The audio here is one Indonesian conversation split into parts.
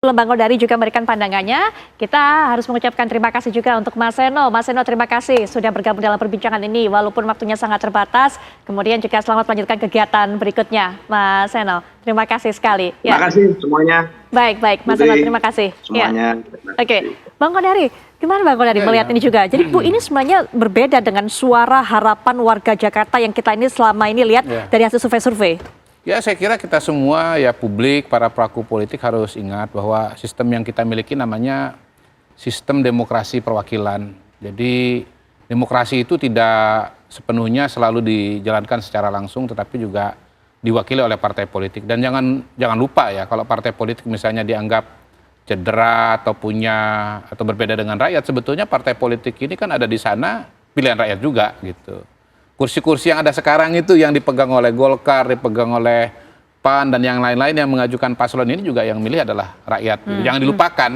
Bang Kodari juga memberikan pandangannya. Kita harus mengucapkan terima kasih juga untuk Mas Seno. Mas Seno, terima kasih sudah bergabung dalam perbincangan ini walaupun waktunya sangat terbatas. Kemudian juga selamat melanjutkan kegiatan berikutnya, Mas Seno. Terima kasih sekali. Terima kasih semuanya. Baik, Mas Seno, terima kasih. Semuanya. Ya. Oke, Bang Kodari, gimana Bang Kodari melihat ini juga? Jadi Bu, ini sebenarnya berbeda dengan suara harapan warga Jakarta yang kita ini selama ini lihat dari hasil survei-survei. Ya, saya kira kita semua, ya publik, para pelaku politik harus ingat bahwa sistem yang kita miliki namanya sistem demokrasi perwakilan. Jadi demokrasi itu tidak sepenuhnya selalu dijalankan secara langsung, tetapi juga diwakili oleh partai politik. Dan jangan lupa ya, kalau partai politik misalnya dianggap cedera atau berbeda dengan rakyat, sebetulnya partai politik ini kan ada di sana pilihan rakyat juga gitu. Kursi-kursi yang ada sekarang itu yang dipegang oleh Golkar, dipegang oleh PAN, dan yang lain-lain yang mengajukan paslon ini juga yang milih adalah rakyat. Jangan dilupakan,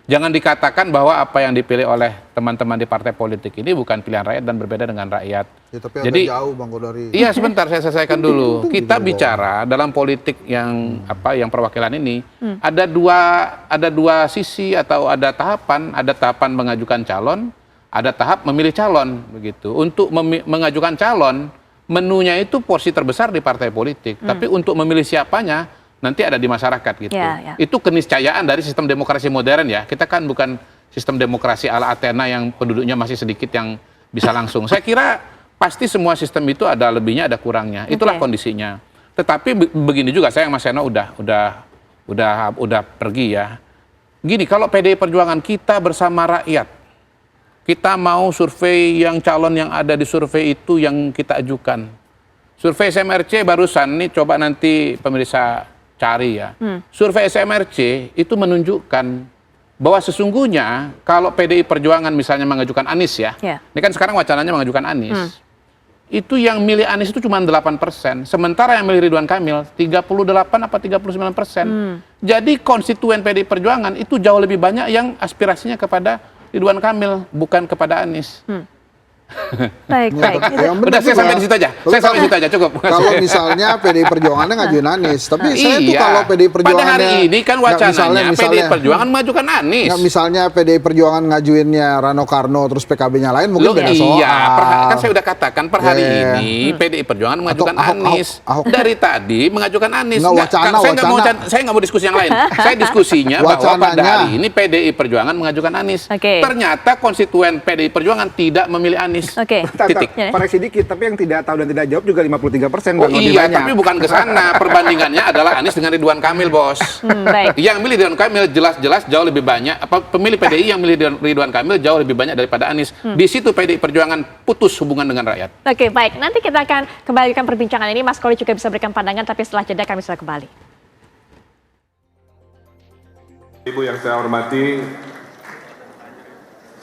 jangan dikatakan bahwa apa yang dipilih oleh teman-teman di partai politik ini bukan pilihan rakyat dan berbeda dengan rakyat. Ya, tapi jadi jauh Bang Kodari. Iya, sebentar saya selesaikan dulu. Kita bicara dalam politik yang perwakilan ini ada dua sisi atau ada tahapan mengajukan calon, ada tahap memilih calon begitu. Untuk mengajukan calon, menunya itu porsi terbesar di partai politik. Tapi untuk memilih siapanya nanti ada di masyarakat gitu. Itu keniscayaan dari sistem demokrasi modern ya. Kita kan bukan sistem demokrasi ala Athena yang penduduknya masih sedikit yang bisa langsung. Saya kira pasti semua sistem itu ada lebihnya, ada kurangnya. Itulah kondisinya. Tetapi begini juga, saya Mas Seno udah pergi ya. Gini, kalau PDI Perjuangan kita bersama rakyat, kita mau survei yang calon yang ada di survei itu yang kita ajukan. Survei SMRC barusan, nih coba nanti pemirsa cari ya. Survei SMRC itu menunjukkan bahwa sesungguhnya kalau PDI Perjuangan misalnya mengajukan Anies ya. Ini kan sekarang wacananya mengajukan Anies. Itu yang milih Anies itu cuma 8%. Sementara yang milih Ridwan Kamil 38 apa 39%. Jadi konstituen PDI Perjuangan itu jauh lebih banyak yang aspirasinya kepada Ridwan Kamil, bukan kepada Anies. Baik. Udah, saya sampai di situ aja. Saya sampai di situ aja, cukup. Kalau misalnya PDI Perjuangannya ngajuin Anies, tapi saya tuh kalau PDI Perjuangannya pada hari ini kan wacananya PDI Perjuangan mengajukan Anies. Misalnya PDI Perjuangan ngajuinnya Rano Karno terus PKB-nya lain mungkin beda soal. Iya, kan saya udah katakan per hari ini PDI Perjuangan mengajukan Anies. Dari tadi mengajukan Anies. Saya nggak mau diskusi yang lain. Saya diskusinya bahwa pada hari ini PDI Perjuangan mengajukan Anies. Ternyata konstituen PDI Perjuangan tidak memilih Anies. Titik. Koreksi dikit, tapi yang tidak tahu dan tidak jawab juga 53%. Oh iya, tapi bukan ke sana. Perbandingannya adalah Anies dengan Ridwan Kamil, Bos. Yang milih Ridwan Kamil jelas-jelas jauh lebih banyak. Pemilih PDI yang milih Ridwan Kamil jauh lebih banyak daripada Anies. Di situ PDI Perjuangan putus hubungan dengan rakyat. Oke, baik. Nanti kita akan kembalikan perbincangan ini. Mas Koli juga bisa berikan pandangan, tapi setelah jeda kami sudah kembali. Ibu yang saya hormati,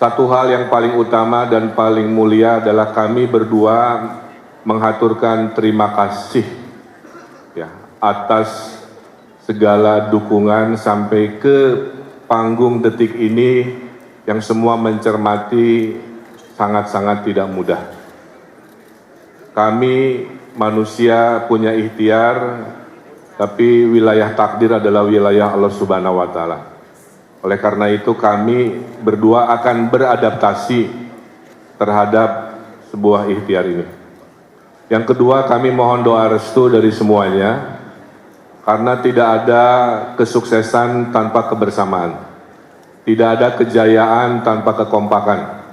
satu hal yang paling utama dan paling mulia adalah kami berdua menghaturkan terima kasih ya, atas segala dukungan sampai ke panggung detik ini yang semua mencermati sangat-sangat tidak mudah. Kami manusia punya ikhtiar, tapi wilayah takdir adalah wilayah Allah Subhanahu wa Ta'ala. Oleh karena itu kami berdua akan beradaptasi terhadap sebuah ikhtiar ini. Yang kedua, kami mohon doa restu dari semuanya, karena tidak ada kesuksesan tanpa kebersamaan, tidak ada kejayaan tanpa kekompakan,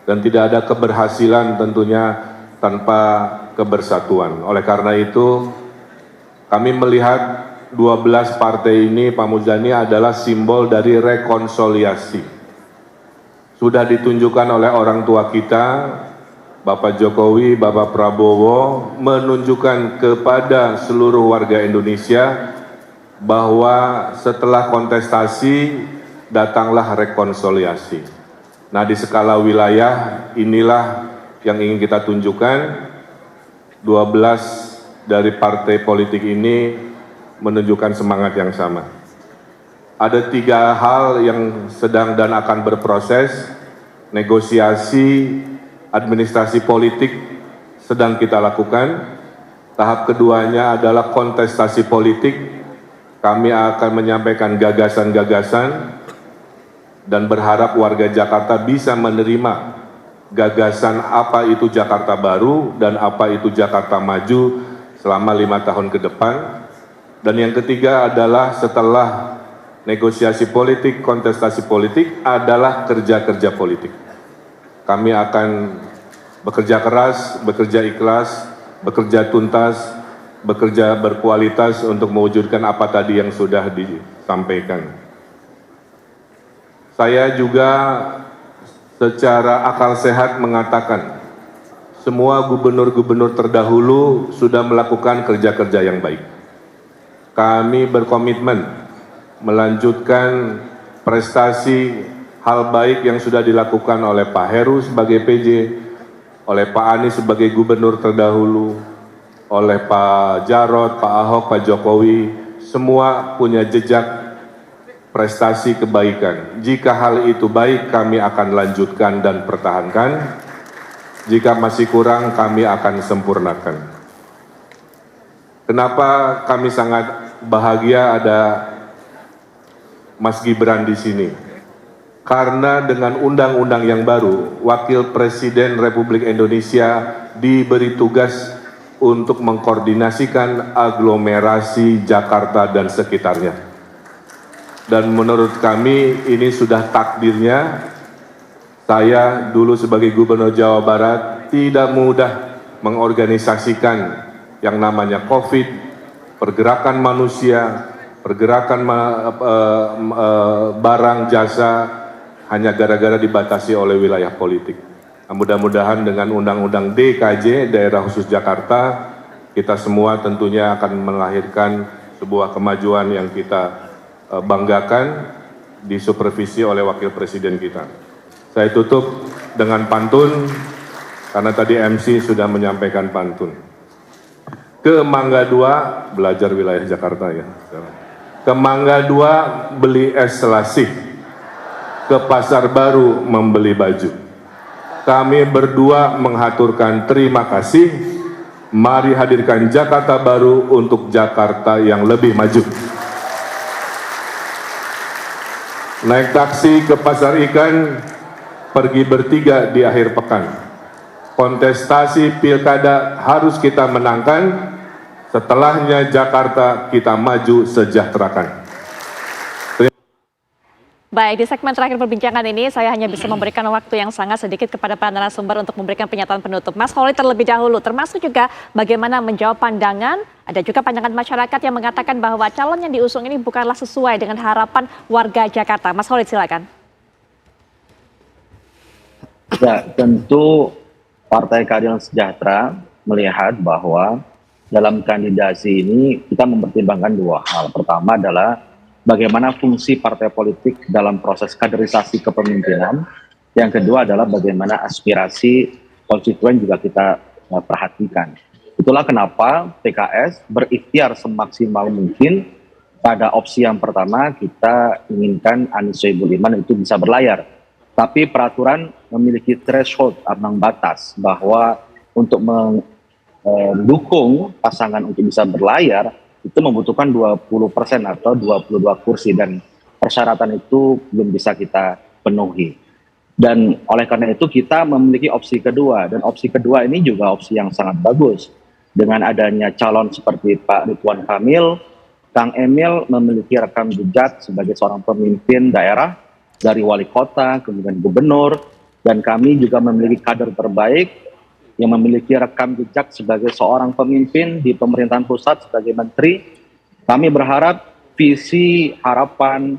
dan tidak ada keberhasilan tentunya tanpa kebersatuan. Oleh karena itu kami melihat 12 partai ini, Pak Muzani, adalah simbol dari rekonsiliasi. Sudah ditunjukkan oleh orang tua kita, Bapak Jokowi, Bapak Prabowo, menunjukkan kepada seluruh warga Indonesia bahwa setelah kontestasi datanglah rekonsiliasi. Nah, di skala wilayah inilah yang ingin kita tunjukkan. 12 dari partai politik ini menunjukkan semangat yang sama. Ada 3 hal yang sedang dan akan berproses. Negosiasi, administrasi politik sedang kita lakukan. Tahap keduanya adalah kontestasi politik. kami akan menyampaikan gagasan-gagasan dan berharap warga Jakarta bisa menerima gagasan apa itu Jakarta Baru dan apa itu Jakarta Maju selama 5 tahun ke depan. Dan yang ketiga adalah setelah negosiasi politik, kontestasi politik adalah kerja-kerja politik. Kami akan bekerja keras, bekerja ikhlas, bekerja tuntas, bekerja berkualitas untuk mewujudkan apa tadi yang sudah disampaikan. Saya juga secara akal sehat mengatakan, semua gubernur-gubernur terdahulu sudah melakukan kerja-kerja yang baik. Kami berkomitmen melanjutkan prestasi hal baik yang sudah dilakukan oleh Pak Heru sebagai PJ, oleh Pak Anies sebagai gubernur terdahulu, oleh Pak Jarod, Pak Ahok, Pak Jokowi, semua punya jejak prestasi kebaikan. Jika hal itu baik, kami akan lanjutkan dan pertahankan. Jika masih kurang, kami akan sempurnakan. Kenapa kami sangat bahagia ada Mas Gibran di sini? Karena dengan undang-undang yang baru, Wakil Presiden Republik Indonesia diberi tugas untuk mengkoordinasikan aglomerasi Jakarta dan sekitarnya. Dan menurut kami ini sudah takdirnya. Saya dulu sebagai Gubernur Jawa Barat tidak mudah mengorganisasikan yang namanya COVID, pergerakan manusia, pergerakan barang jasa, hanya gara-gara dibatasi oleh wilayah politik. Nah, mudah-mudahan dengan Undang-Undang DKJ, Daerah Khusus Jakarta, kita semua tentunya akan melahirkan sebuah kemajuan yang kita banggakan, disupervisi oleh Wakil Presiden kita. Saya tutup dengan pantun, karena tadi MC sudah menyampaikan pantun. Ke Mangga 2, belajar wilayah Jakarta ya. Ke Mangga 2, beli es selasih. Ke Pasar Baru, membeli baju. Kami berdua menghaturkan terima kasih. Mari hadirkan Jakarta Baru untuk Jakarta yang lebih maju. Naik taksi ke pasar ikan, pergi bertiga di akhir pekan. Kontestasi pilkada harus kita menangkan. Setelahnya Jakarta kita maju sejahterakan. Baik, di segmen terakhir perbincangan ini saya hanya bisa memberikan waktu yang sangat sedikit kepada para narasumber untuk memberikan pernyataan penutup. Mas Khalid terlebih dahulu, termasuk juga bagaimana menjawab pandangan, ada juga pandangan masyarakat yang mengatakan bahwa calon yang diusung ini bukanlah sesuai dengan harapan warga Jakarta. Mas Khalid silakan. Ya, tentu Partai Keadilan Sejahtera melihat bahwa dalam kandidasi ini kita mempertimbangkan dua hal. Pertama adalah bagaimana fungsi partai politik dalam proses kaderisasi kepemimpinan. Yang kedua adalah bagaimana aspirasi konstituen juga kita perhatikan. Itulah kenapa PKS berikhtiar semaksimal mungkin pada opsi yang pertama kita inginkan Anies Sohibul Iman itu bisa berlayar. Tapi peraturan memiliki threshold, ambang batas, bahwa untuk mendukung pasangan untuk bisa berlayar itu membutuhkan 20% atau 22 kursi, dan persyaratan itu belum bisa kita penuhi. Dan oleh karena itu kita memiliki opsi kedua, dan opsi kedua ini juga opsi yang sangat bagus. Dengan adanya calon seperti Pak Ridwan Kamil, Kang Emil memiliki rekam jejak sebagai seorang pemimpin daerah, dari wali kota, kemudian gubernur, dan kami juga memiliki kader terbaik yang memiliki rekam jejak sebagai seorang pemimpin di pemerintahan pusat sebagai menteri. Kami berharap visi harapan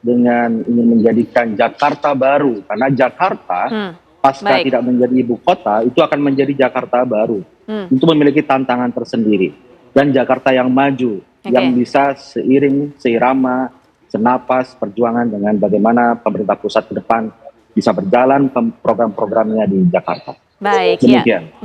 dengan ingin menjadikan Jakarta baru, karena Jakarta pasca tidak menjadi ibu kota itu akan menjadi Jakarta baru, itu memiliki tantangan tersendiri, dan Jakarta yang maju, yang bisa seiring, seirama, senapas perjuangan dengan bagaimana pemerintah pusat ke depan bisa berjalan program-programnya di Jakarta. Baik, demikian. Ya.